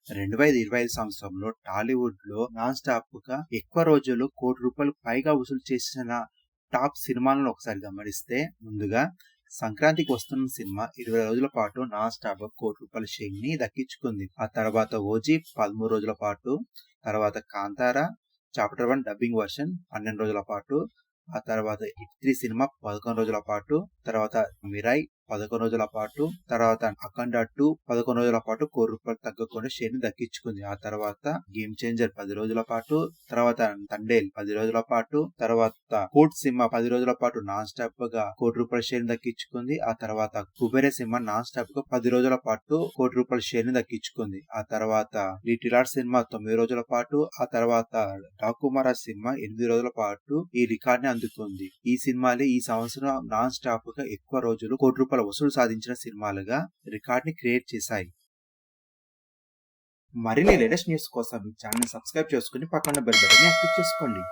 2025 సంవత్సరంలో టాలీవుడ్‌లో నాన్ స్టాప్‌గా ఎక్కువ రోజులు రూ. 1,00,00,000 పైగా వసూలు చేసిన టాప్ సినిమాలను ఒకసారి గమనిస్తే, ముందుగా సంక్రాంతికి వస్తున్న సినిమా 20 రోజుల పాటు నాన్ స్టాప్‌గా రూ. 1,00,00,000 షేర్‌ని దక్కించుకుంది. ఆ తర్వాత 'ఓజీ' 13 రోజుల పాటు, తర్వాత 'కాంతార' చాప్టర్ 1 డబ్బింగ్ వర్షన్ 12 రోజుల పాటు, ఆ తర్వాత 'హిట్ 3' సినిమా 11 రోజుల పాటు, తర్వాత 'మిరాయ్' 11 రోజుల పాటు, తర్వాత 'అఖండ 2' 11 రోజుల పాటు రూ. 1,00,00,000 తగ్గకుండా షేర్‌ని దక్కించుకుంది. ఆ తర్వాత 'గేమ్ చేంజర్' 10 రోజుల పాటు, తర్వాత 'తండేల్' 10 రోజుల పాటు, తర్వాత 'ఫోర్ట్' సినిమా 10 రోజుల పాటు నాన్ స్టాప్‌గా రూ. 1,00,00,000 షేర్‌ని దక్కించుకుంది. ఆ తర్వాత 'కుబేర' సినిమా నాన్ స్టాప్‌గా 10 రోజుల పాటు రూ. 1,00,00,000 షేర్‌ని దక్కించుకుంది. ఆ తర్వాత 'లిటిల్ ఆర్ట్స్' సినిమా 9 రోజుల పాటు, ఆ తర్వాత 'డాకు మహారాజ్' సినిమా 8 రోజుల పాటు ఈ రికార్డ్‌ని అందుకుంది. ఈ సినిమాలే ఈ సంవత్సరం నాన్ స్టాప్‌గా ఎక్కువ రోజులు రూ. 1,00,00,000 వసూలు సాధించిన సినిమాలుగా రికార్డ్‌ని క్రియేట్ చేశాయి. మరిన్ని లేటెస్ట్ న్యూస్ కోసం ఛానెల్‌ని సబ్స్క్రైబ్ చేసుకొని పక్కన బెల్ బటన్‌ని యాక్టివేట్ చేసుకోండి.